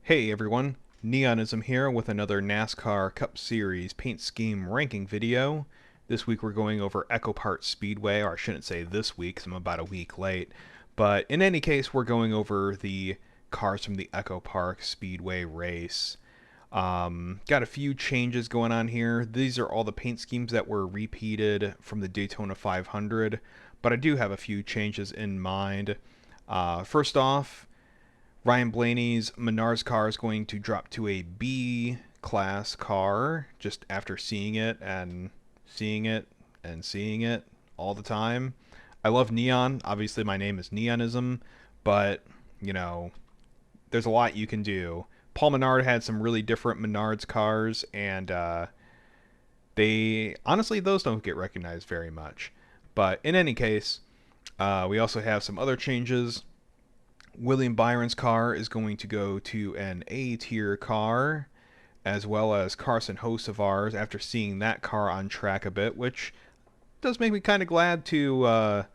Hey everyone, Neonism here with another NASCAR Cup Series paint scheme ranking video. This week we're going over Echo Park Speedway, or I shouldn't say this week because I'm about a week late. But in any case, we're going over the cars from the Echo Park Speedway race. Got a few changes going on here. These are all the paint schemes that were repeated from the Daytona 500, but I do have a few changes in mind. First off, Ryan Blaney's Menards car is going to drop to a B class car just after seeing it and seeing it and seeing it all the time. I love neon. Obviously, my name is Neonism, but you know, there's a lot you can do. Paul Menard had some really different Menards cars, and they honestly those don't get recognized very much. But in any case, we also have some other changes. William Byron's car is going to go to an A tier car, as well as Carson Hocevar's after seeing that car on track a bit, which does make me kind of glad to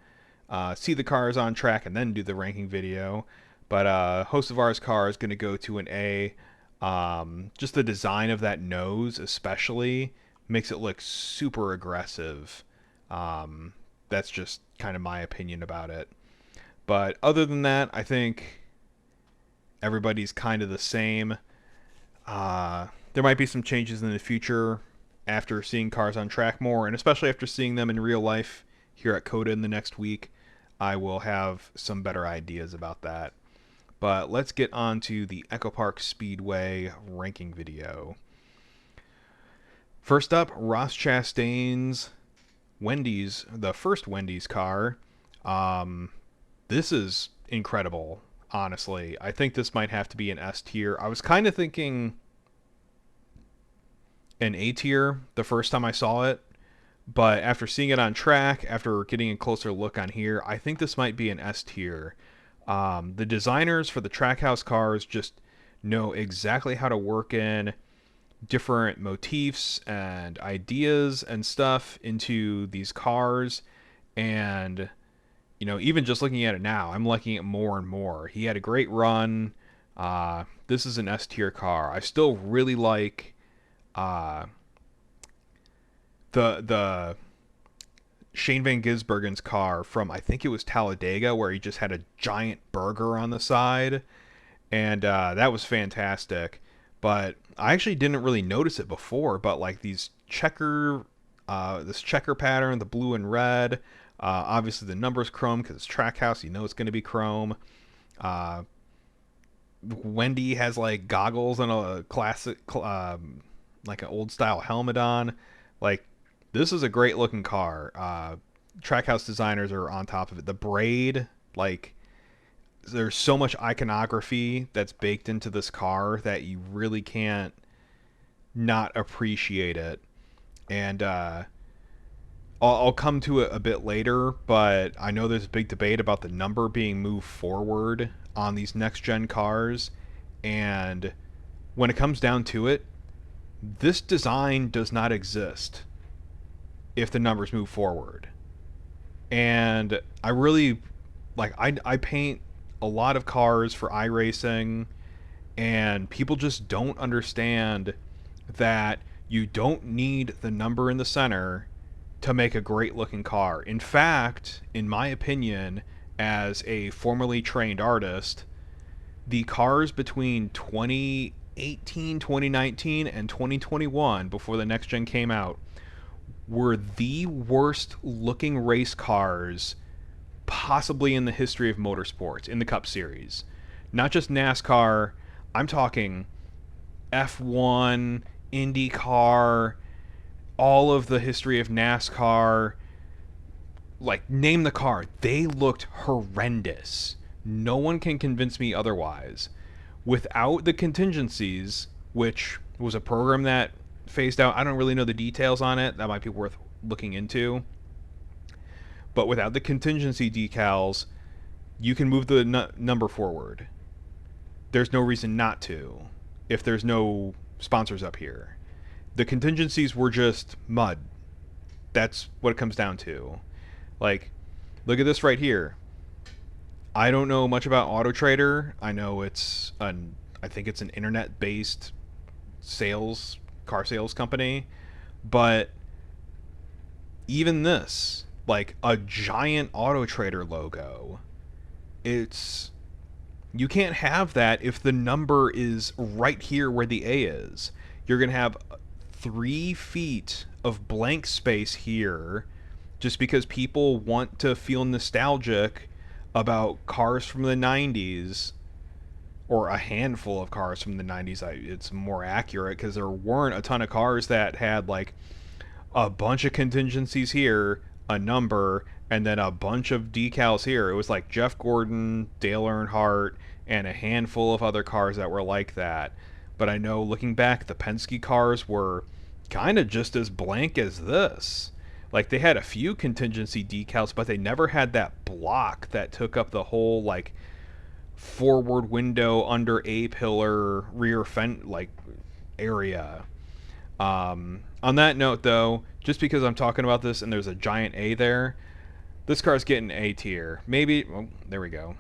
see the cars on track and then do the ranking video. But Hocevar's car is going to go to an A. Just the design of that nose, especially, makes it look super aggressive. That's just kind of my opinion about it. But other than that, I think everybody's kind of the same. There might be some changes in the future after seeing cars on track more, and especially after seeing them in real life here at COTA in the next week. I will have some better ideas about that. But let's get on to the Echo Park Speedway ranking video. First up, Ross Chastain's Wendy's, the first Wendy's car. This is incredible, honestly. I think this might have to be an S tier. I was kind of thinking an A tier the first time I saw it, but after seeing it on track, after getting a closer look on here, I think this might be an S tier. The designers for the Trackhouse cars just know exactly how to work in different motifs and ideas and stuff into these cars, and even just looking at it now, I'm liking it more and more. He had a great run. This is an S tier car. I still really like the Shane Van Gisbergen's car from, I think it was Talladega, where he just had a giant burger on the side, and that was fantastic. But I actually didn't really notice it before. But like this checker pattern, the blue and red. Obviously, the number's chrome because it's Trackhouse. You know it's going to be chrome. Wendy has like goggles and a classic, like an old style helmet on. Like, this is a great looking car. Trackhouse designers are on top of it. The braid, like, there's so much iconography that's baked into this car that you really can't not appreciate it. And I'll come to it a bit later, but I know there's a big debate about the number being moved forward on these next-gen cars, and when it comes down to it, this design does not exist if the numbers move forward. And I really, like, I paint a lot of cars for iRacing, and people just don't understand that you don't need the number in the center to make a great looking car. In fact, in my opinion, as a formerly trained artist, the cars between 2018, 2019, and 2021, before the next gen came out, were the worst looking race cars possibly in the history of motorsports in the Cup Series. Not just NASCAR, I'm talking F1, IndyCar, all of the history of NASCAR. Like, name the car. They looked horrendous. No one can convince me otherwise. Without the contingencies, which was a program that phased out, I don't really know the details on it. That might be worth looking into. But without the contingency decals, you can move the number forward. There's no reason not to if there's no sponsors up here. The contingencies were just mud. That's what it comes down to. Like, look at this right here. I don't know much about Auto Trader. I know it's an I think it's an internet-based sales car sales company, but even this, like a giant Auto Trader logo, it's you can't have that if the number is right here where the A is. You're going to have 3 feet of blank space here just because people want to feel nostalgic about cars from the 90s, or a handful of cars from the 90s. It's more accurate because there weren't a ton of cars that had like a bunch of contingencies here, a number, and then a bunch of decals here. It was like Jeff Gordon, Dale Earnhardt, and a handful of other cars that were like that. But I know looking back, the Penske cars were kind of just as blank as this. Like they had a few contingency decals, but they never had that block that took up the whole like forward window under a pillar rear fend like area. On that note, though, just because I'm talking about this and there's a giant A there, this car's getting A tier. Maybe, well, there we go.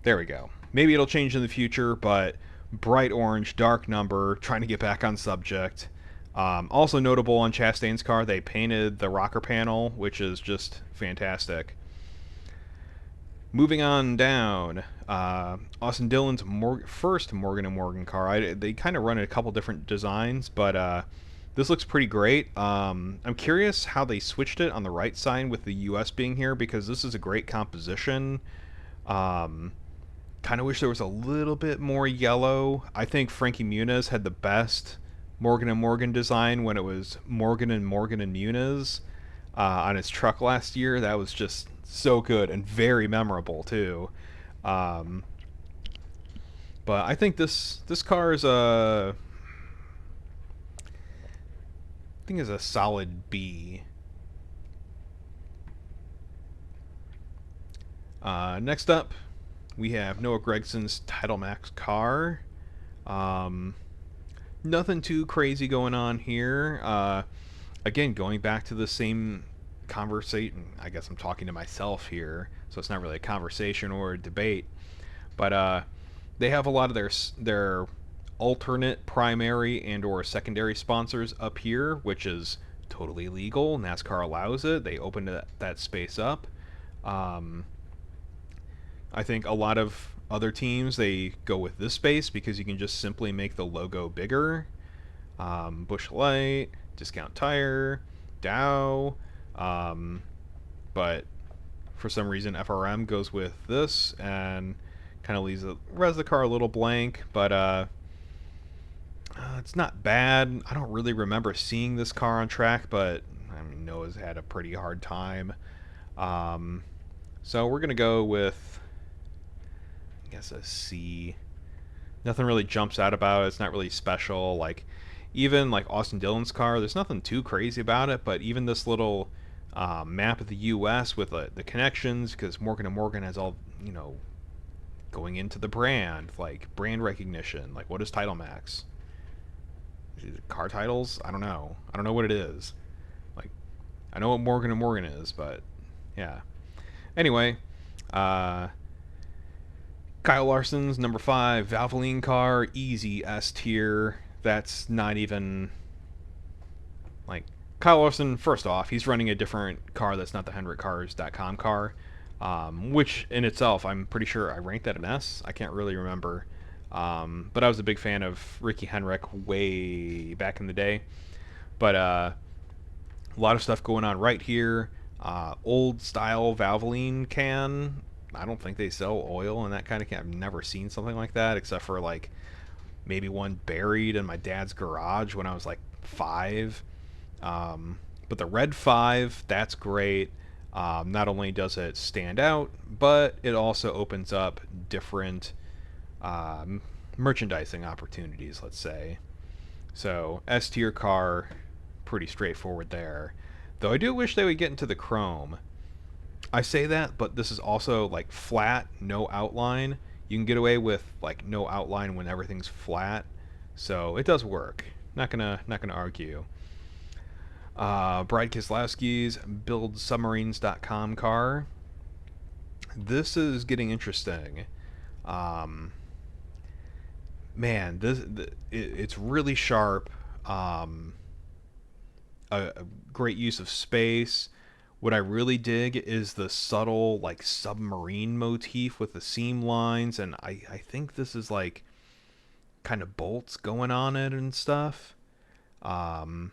There we go. Maybe it'll change in the future, but bright orange, dark number, trying to get back on subject. Also notable on Chastain's car, they painted the rocker panel, which is just fantastic. Moving on down, Austin Dillon's first Morgan & Morgan car. They kind of run a couple different designs, but this looks pretty great. I'm curious how they switched it on the right side with the US being here, because this is a great composition. Kind of wish there was a little bit more yellow. I think Frankie Muniz had the best Morgan & Morgan design when it was Morgan & Morgan and Muniz on his truck last year. That was just so good and very memorable too. But I think this car is a solid B. Next up, we have Noah Gregson's Title Max car. Nothing too crazy going on here. Again, going back to the same conversation. I guess I'm talking to myself here, so it's not really a conversation or a debate. But they have a lot of their alternate primary and or secondary sponsors up here, which is totally legal. NASCAR allows it. They opened that space up. I think a lot of other teams, they go with this space because you can just simply make the logo bigger. Busch Light, Discount Tire, Dow. But for some reason FRM goes with this and kind of leaves the rest of the car a little blank, but it's not bad. I don't really remember seeing this car on track, but I mean, Noah's had a pretty hard time. So we're gonna go with, I guess, a C. Nothing really jumps out about it. It's not really special. Like even like Austin Dillon's car, there's nothing too crazy about it, but even this little map of the U.S. with the connections, because Morgan & Morgan has all, going into the brand, like brand recognition. Like, what is Title Max? Is it car titles? I don't know. I don't know what it is. Like, I know what Morgan & Morgan is, but yeah. Anyway, Kyle Larson's number 5 Valvoline car, easy S tier. That's not even like Kyle Larson. First off, he's running a different car that's not the HendrickCars.com car, which in itself, I'm pretty sure I ranked that an S. I can't really remember, but I was a big fan of Ricky Henrik way back in the day. But a lot of stuff going on right here. Old style Valvoline can. I don't think they sell oil in that kind of can. I've never seen something like that, except for like maybe one buried in my dad's garage when I was like 5. But the red 5, that's great. Not only does it stand out, but it also opens up different merchandising opportunities, let's say. So S tier car, pretty straightforward there. Though I do wish they would get into the chrome. I say that, but this is also like flat, no outline. You can get away with like no outline when everything's flat, so it does work. Not gonna argue. Brad Keselowski's BuildSubmarines.com car. This is getting interesting. Um, Man, it's really sharp. Um, a great use of space. What I really dig is the subtle like submarine motif with the seam lines, and I think this is like kind of bolts going on it and stuff. Um,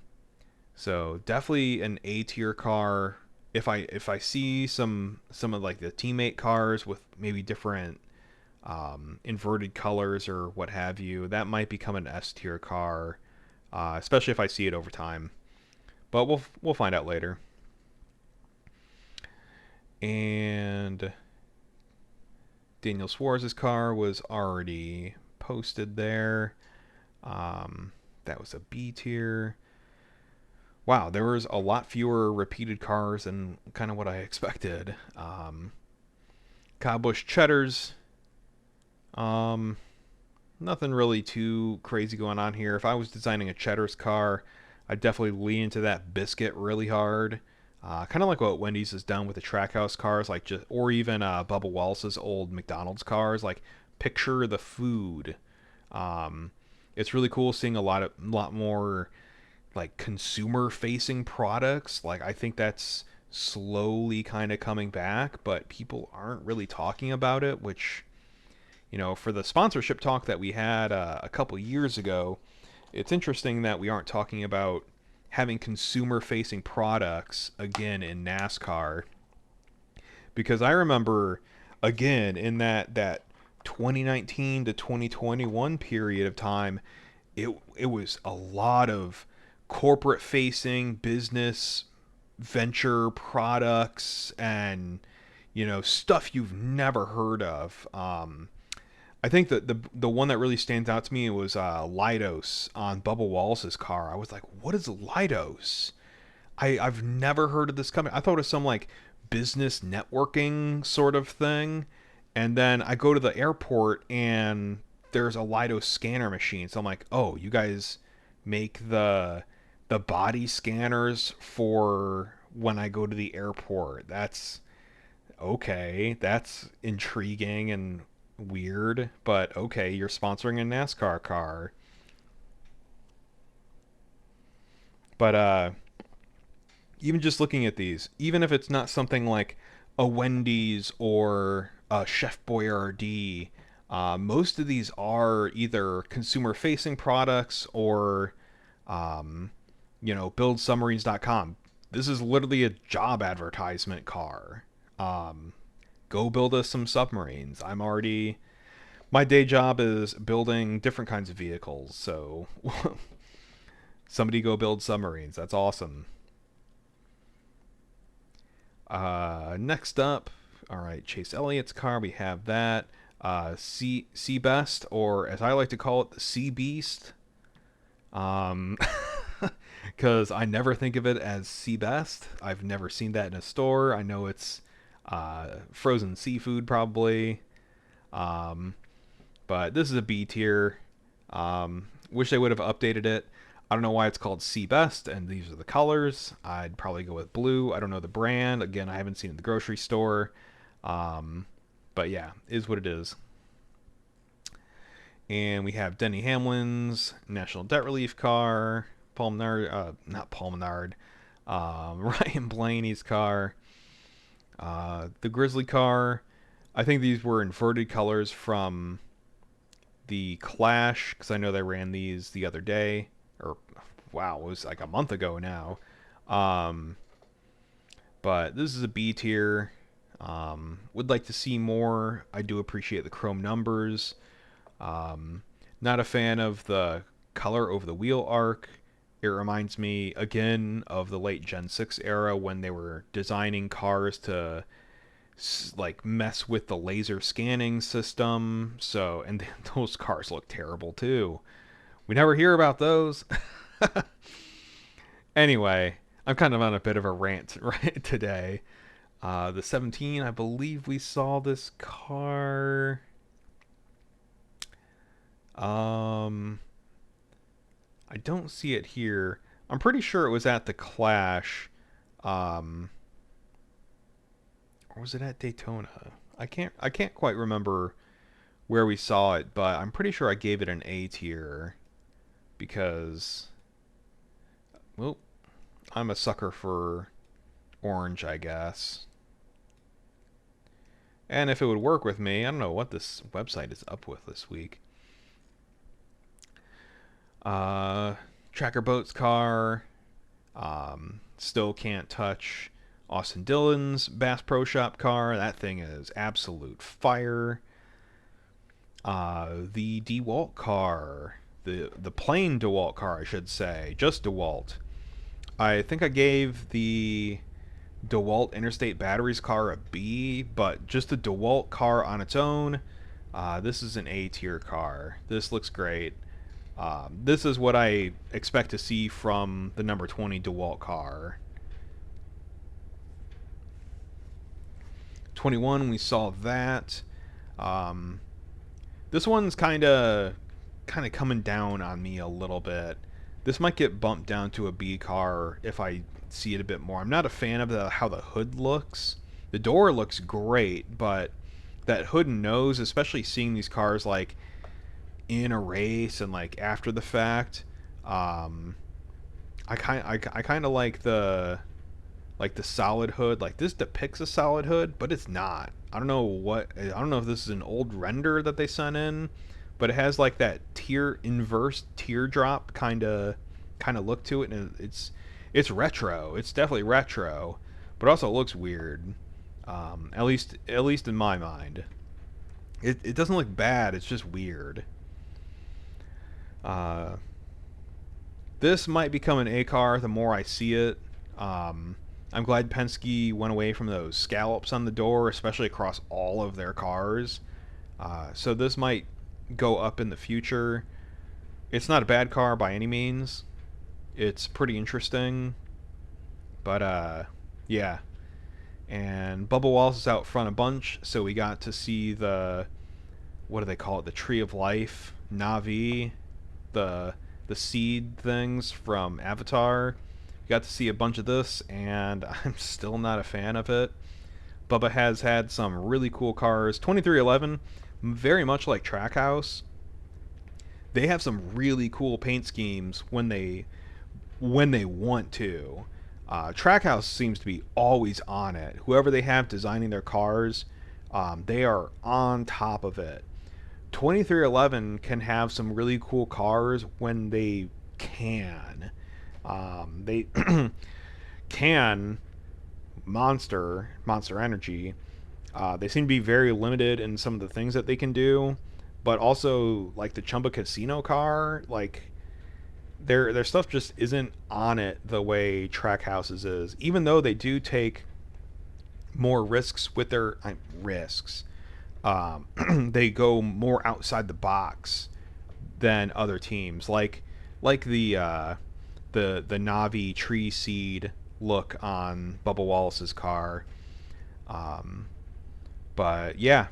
so definitely an A tier car. If I see some of like the teammate cars with maybe different inverted colors or what have you, that might become an S tier car, especially if I see it over time. But we'll find out later. And Daniel Suarez's car was already posted there. Um, that was a B tier. Wow, there was a lot fewer repeated cars than kind of what I expected. Kyle Busch Cheddars. Um, Nothing really too crazy going on here. If I was designing a Cheddar's car, I'd definitely lean into that biscuit really hard. Kind of like what Wendy's has done with the Trackhouse cars, like just or even Bubba Wallace's old McDonald's cars. Like picture the food. Um, it's really cool seeing lot more like consumer facing products. Like I think that's slowly kind of coming back, but people aren't really talking about it, which for the sponsorship talk that we had a couple years ago, it's interesting that we aren't talking about having consumer facing products again in NASCAR, because I remember again in that 2019 to 2021 period of time, it was a lot of corporate facing business venture products and stuff you've never heard of. I think that the one that really stands out to me was Lidos on Bubba Wallace's car. I was like, what is Lidos? I've never heard of this company. I thought it was some like business networking sort of thing. And then I go to the airport and there's a Lidos scanner machine. So I'm like, oh, you guys make the body scanners for when I go to the airport. That's okay. That's intriguing and weird, but okay, you're sponsoring a NASCAR car. But even just looking at these, even if it's not something like a Wendy's or a Chef Boyardee, most of these are either consumer facing products or um, buildsubmarines.com. This is literally a job advertisement car. Um, Go build us some submarines. My day job is building different kinds of vehicles, so somebody go build submarines. That's awesome. Next up, all right, Chase Elliott's car. We have that. Sea Best, or as I like to call it, the Sea Beast. Um, because I never think of it as Sea Best. I've never seen that in a store. I know it's frozen seafood probably. Um, but this is a B tier. Wish they would have updated it. I don't know why it's called Sea Best, and these are the colors. I'd probably go with blue. I don't know the brand. Again, I haven't seen it in the grocery store. Um, but yeah, is what it is. And we have Denny Hamlin's National Debt Relief car, Paul Menard, not Paul Menard, Ryan Blaney's car, the Grizzly car. I think these were inverted colors from the Clash, because I know they ran these the other day, or wow, it was like a month ago now. Um, but this is a B tier. Would like to see more. I do appreciate the chrome numbers. Not a fan of the color over the wheel arc. It reminds me again of the late Gen 6 era when they were designing cars to like mess with the laser scanning system. So, and those cars look terrible too. We never hear about those. Anyway, I'm kind of on a bit of a rant right today. The 17, I believe we saw this car. Um, I don't see it here. I'm pretty sure it was at the Clash. Um, or was it at Daytona? I can't quite remember where we saw it, but I'm pretty sure I gave it an A tier because, well, I'm a sucker for orange, I guess. And if it would work with me, I don't know what this website is up with this week. Uh, Tracker Boats car. Still can't touch Austin Dillon's Bass Pro Shop car. That thing is absolute fire. The DeWalt car, the plain DeWalt car, I should say, just DeWalt. I think I gave the DeWalt Interstate Batteries car a B, but just the DeWalt car on its own, this is an A tier car. This looks great. This is what I expect to see from the number 20 DeWalt car. 21, we saw that. Um, this one's kind of coming down on me a little bit. This might get bumped down to a B car if I see it a bit more. I'm not a fan of how the hood looks. The door looks great, but that hood and nose, especially seeing these cars like in a race and like after the fact, I kind of like the solid hood. Like this depicts a solid hood, but it's not. I don't know if this is an old render that they sent in, but it has like that inverse teardrop kind of look to it, and it's retro. It's definitely retro, but also looks weird. At least in my mind, it doesn't look bad. It's just weird. Uh, this might become an A car the more I see it. Um, I'm glad Penske went away from those scallops on the door, especially across all of their cars. So this might go up in the future. It's not a bad car by any means. It's pretty interesting, but yeah. And Bubba Wallace is out front a bunch, so we got to see the, what do they call it? The Tree of Life, Navi, the seed things from Avatar. Got to see a bunch of this, and I'm still not a fan of it. Bubba has had some really cool cars. 2311, very much like Trackhouse, they have some really cool paint schemes when they want to. Trackhouse seems to be always on it. Whoever they have designing their cars, they are on top of it. 2311 can have some really cool cars when they can. They can Monster Energy. They seem to be very limited in some of the things that they can do, but also like the Chumba Casino car, like their stuff just isn't on it the way Trackhouse's is. Even though they do take more risks with their risks, they go more outside the box than other teams. Like the Navi tree seed look on Bubba Wallace's car. Um, but yeah,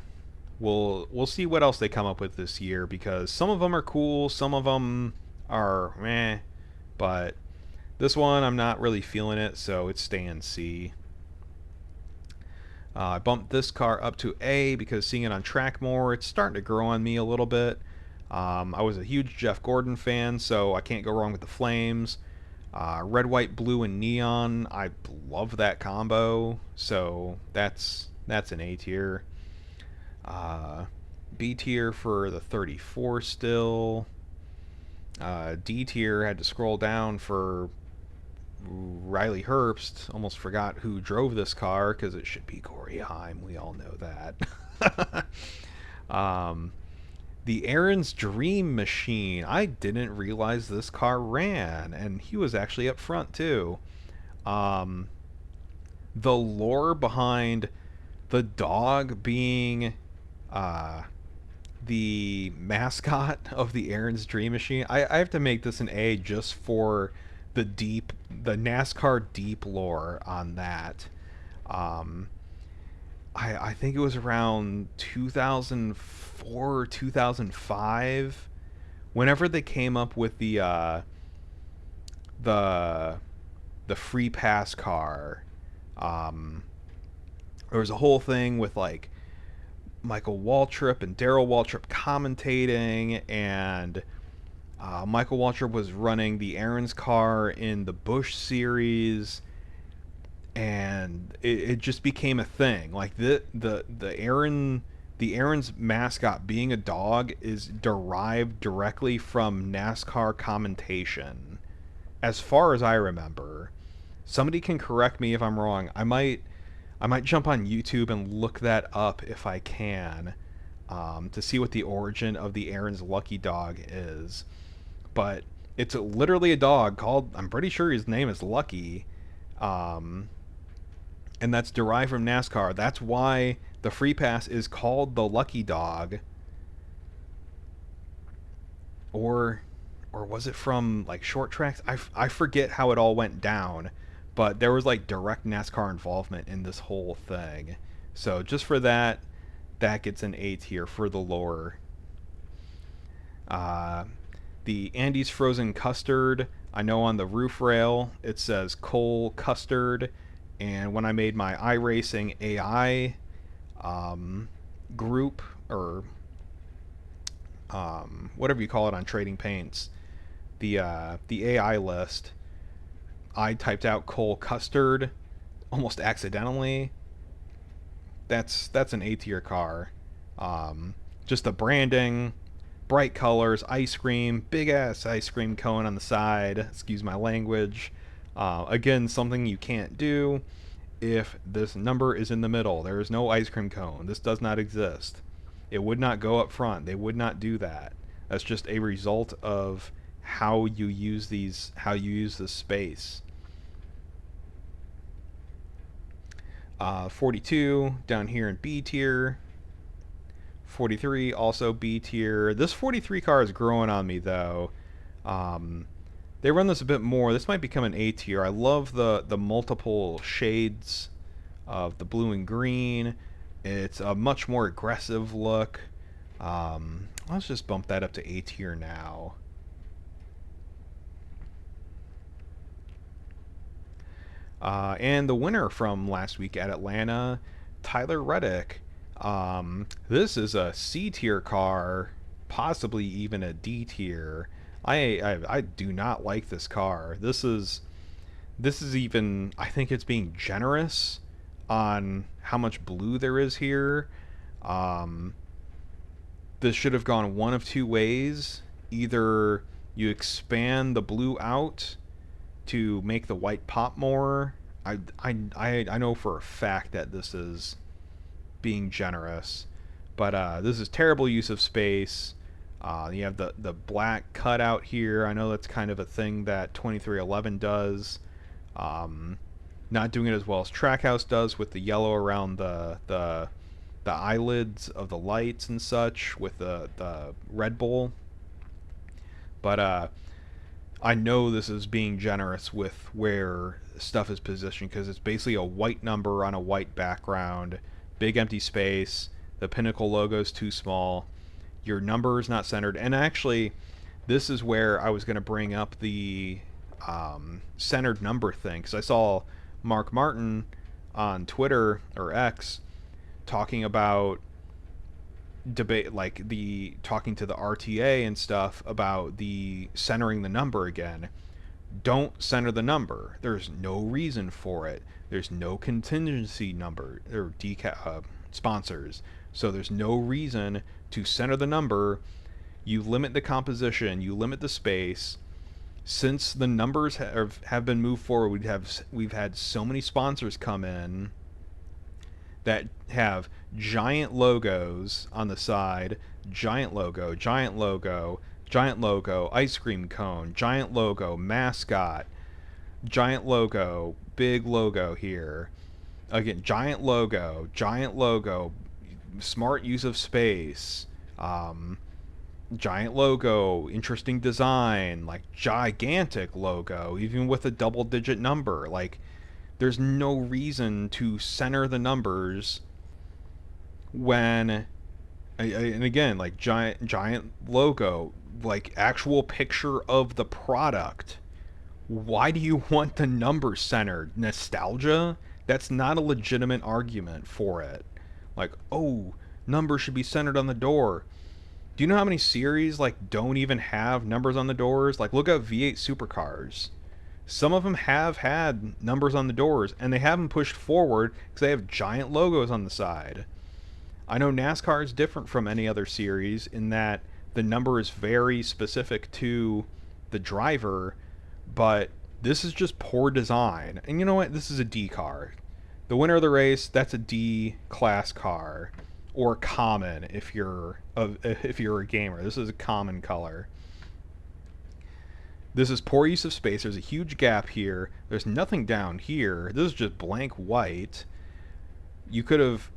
we'll see what else they come up with this year, because some of them are cool, some of them are meh, but this one I'm not really feeling it, so it's staying C. I bumped this car up to A because seeing it on track more, it's starting to grow on me a little bit. I was a huge Jeff Gordon fan, so I can't go wrong with the flames. Red, white, blue, and neon. I love that combo, so that's an A tier. B tier for the 34 still. D tier, had to scroll down for Riley Herbst. Almost forgot who drove this car because it should be Corey Heim. We all know that. The Aaron's Dream Machine. I didn't realize this car ran, and he was actually up front too. Um, the lore behind the dog being the mascot of the Aaron's Dream Machine. I have to make this an A just for the NASCAR deep lore on that. Um, I think it was around 2004 or 2005 whenever they came up with the the free pass car. There was a whole thing with like Michael Waltrip and Daryl Waltrip commentating, and Michael Waltrip was running the Aaron's car in the Busch series, and it just became a thing. Like the Aaron's mascot being a dog is derived directly from NASCAR commentation, as far as I remember. Somebody can correct me if I'm wrong. I might jump on YouTube and look that up if I can, to see what the origin of the Aaron's Lucky Dog is. But it's literally a dog called, I'm pretty sure his name is Lucky, um, and that's derived from NASCAR. That's why the Free Pass is called the Lucky Dog. Or was it from like short tracks? I forget how it all went down, but there was like direct NASCAR involvement in this whole thing. So just for that, that gets an A tier for the lore. Uh, the Andes Frozen Custard, I know on the roof rail it says Cole Custard, and when I made my iRacing AI um, group, or whatever you call it on Trading Paints, the AI list, I typed out Cole Custard almost accidentally. That's an A tier car. Just the branding, bright colors, ice cream, big ass ice cream cone on the side. Excuse my language. Again, something you can't do if this number is in the middle. There is no ice cream cone. This does not exist. It would not go up front. They would not do that. That's just a result of how you use how you use this space. 42 down here in B tier. 43 also B tier. This 43 car is growing on me though. They run this a bit more. This might become an A tier. I love the multiple shades of the blue and green. It's a much more aggressive look. Let's just bump that up to A tier now. And the winner from last week at Atlanta, Tyler Reddick. This is a C tier car, possibly even a D tier. I do not like this car. This is even, I think it's being generous on how much blue there is here. This should have gone one of two ways. Either you expand the blue out to make the white pop more. I know for a fact that this is being generous, but this is terrible use of space. You have the black cutout here. I know that's kind of a thing that 2311 does. Not doing it as well as Trackhouse does with the yellow around the eyelids of the lights and such with the Red Bull. But I know this is being generous with where stuff is positioned, because it's basically a white number on a white background, big empty space. The Pinnacle logo is too small. Your number is not centered. And actually, this is where I was going to bring up the centered number thing, because I saw Mark Martin on Twitter or X talking about debate, like the talking to the RTA and stuff about the centering the number again. Don't center the number. There's no reason for it. There's no contingency number or sponsors, so there's no reason to center the number. You limit the composition, you limit the space. Since the numbers have been moved forward, we've had so many sponsors come in that have giant logos on the side, giant logo, giant logo, giant logo, ice cream cone, giant logo, mascot, giant logo, big logo here. Again, giant logo, smart use of space, giant logo, interesting design, like gigantic logo, even with a double-digit number. Like, there's no reason to center the numbers when, and again, like giant logo, like actual picture of the product. Why do you want the number centered? Nostalgia? That's not a legitimate argument for it. Like, oh, Numbers should be centered on the door. Do you know how many series like don't even have numbers on the doors? Like look at V8 supercars. Some of them have had numbers on the doors, and they haven't pushed forward because they have giant logos on the side. I know NASCAR is different from any other series in that the number is very specific to the driver, but this is just poor design. And you know what? This is a D car. The winner of the race, that's a D class car, or common if you're a gamer. This is a common color. This is poor use of space. There's a huge gap here. There's nothing down here. This is just blank white. You could have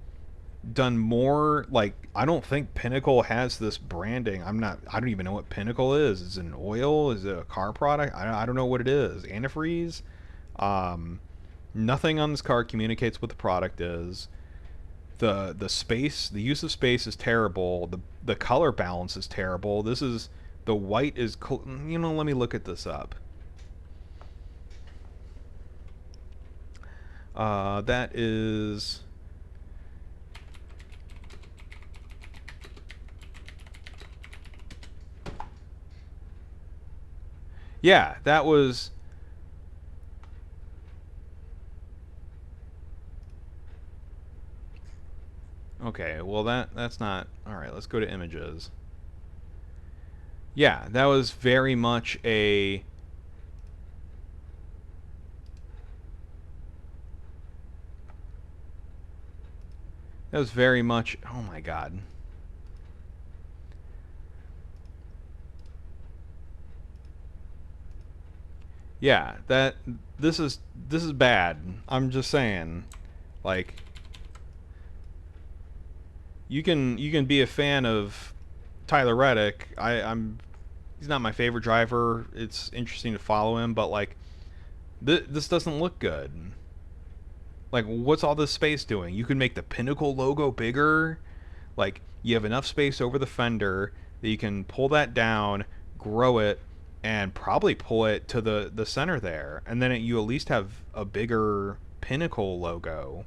done more. Like, I don't think Pinnacle has this branding. I don't even know what Pinnacle is. Is it an oil? Is it a car product? I don't know what it is. Antifreeze? Nothing on this car communicates what the product is. The space, the use of space is terrible. The color balance is terrible. This is the white is, let me look at this up. That is, yeah, that was, okay, well that's not, all right, let's go to images. Yeah, that was very much a, that was very much, oh my god. Yeah, this is bad. I'm just saying, like, you can be a fan of Tyler Reddick. He's not my favorite driver. It's interesting to follow him, but like this doesn't look good. Like, what's all this space doing? You can make the Pinnacle logo bigger. Like, you have enough space over the fender that you can pull that down, grow it, and probably pull it to the center there, and then you at least have a bigger Pinnacle logo.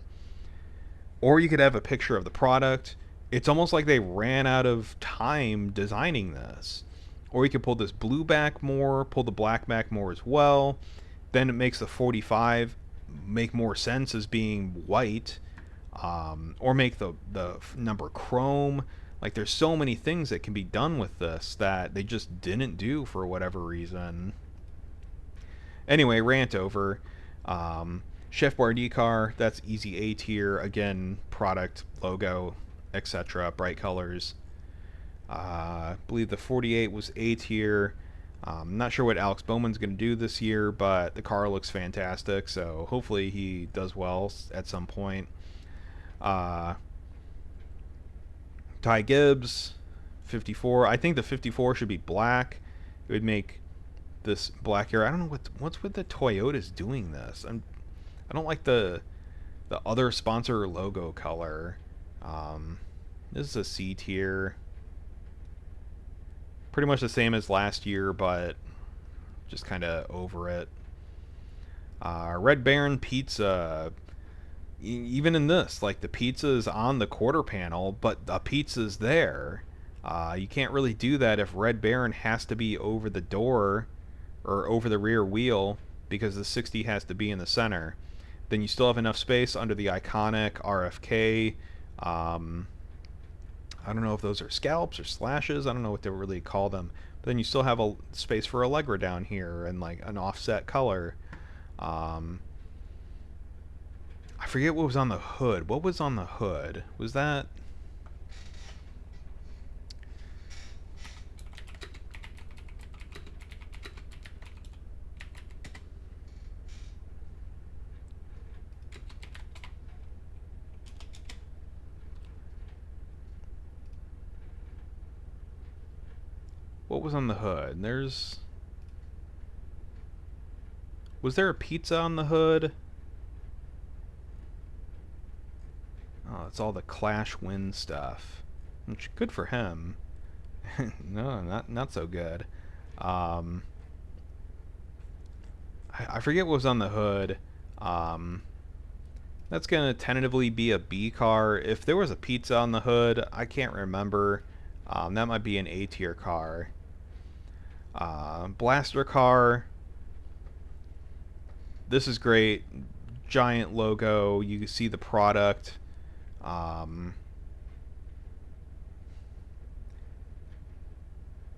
Or you could have a picture of the product. It's almost like they ran out of time designing this. Or you could pull this blue back more, pull the black back more as well. Then it makes the 45 make more sense as being white. Or make the number chrome. Like, there's so many things that can be done with this that they just didn't do for whatever reason. Anyway, rant over. Chef Boyardee car, that's easy A tier. Again, product, logo, etc. Bright colors. I believe the 48 was A tier. I'm not sure what Alex Bowman's going to do this year, but the car looks fantastic, so hopefully he does well at some point. Ty Gibbs, 54. I think the 54 should be black. It would make this black here. I don't know what's with the Toyotas doing this. I don't like the other sponsor logo color. This is a C tier. Pretty much the same as last year, but just kind of over it. Red Baron pizza. Even in this, like, the pizza is on the quarter panel, but the pizza's there. You can't really do that if Red Baron has to be over the door or over the rear wheel because the 60 has to be in the center. Then you still have enough space under the iconic RFK. I don't know if those are scallops or slashes. I don't know what they really call them. But then you still have a space for Allegra down here and like an offset color. I forget what was on the hood. What was on the hood? Was that... What was on the hood? Was there a pizza on the hood? Oh, it's all the Clash win stuff. Which, good for him. No, not so good. I forget what was on the hood. That's gonna tentatively be a B car. If there was a pizza on the hood, I can't remember. That might be an A tier car. Blaster car. This is great. Giant logo. You can see the product. Um,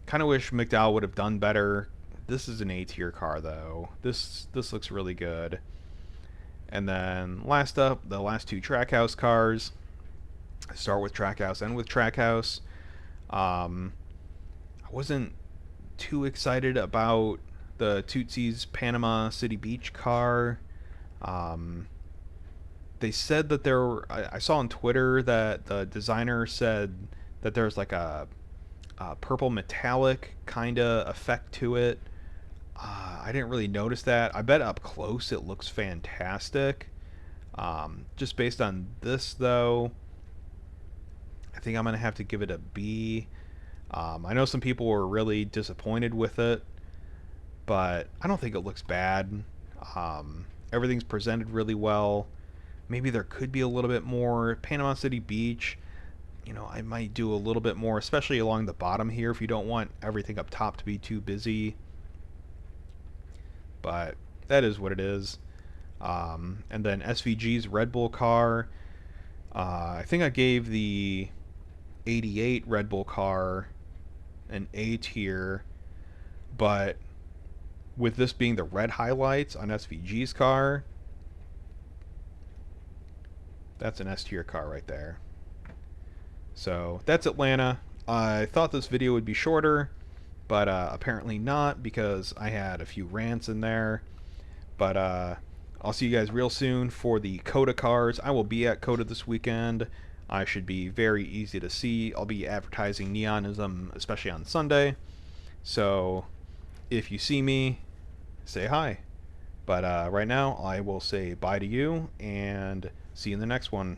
kind of wish McDowell would have done better. This is an A tier car though. This looks really good. And then last up, the last two Trackhouse cars. I start with Trackhouse and with Trackhouse. I wasn't too excited about the Tootsie's Panama City Beach car. Um, they said that there were, I saw on Twitter that the designer said that there's like a purple metallic kind of effect to it. I didn't really notice that. I bet up close it looks fantastic. Just based on this, though, I think I'm going to have to give it a B. I know some people were really disappointed with it, but I don't think it looks bad. Everything's presented really well. Maybe there could be a little bit more. Panama City Beach, I might do a little bit more, especially along the bottom here if you don't want everything up top to be too busy. But that is what it is. And then SVG's Red Bull car. I think I gave the 88 Red Bull car an A tier, but with this being the red highlights on SVG's car, that's an S tier car right there. So that's Atlanta. I thought this video would be shorter, but apparently not, because I had a few rants in there. But I'll see you guys real soon for the COTA cars. I will be at COTA this weekend. I should be very easy to see. I'll be advertising Neonism, especially on Sunday. So if you see me, say hi. But right now, I will say bye to you and see you in the next one.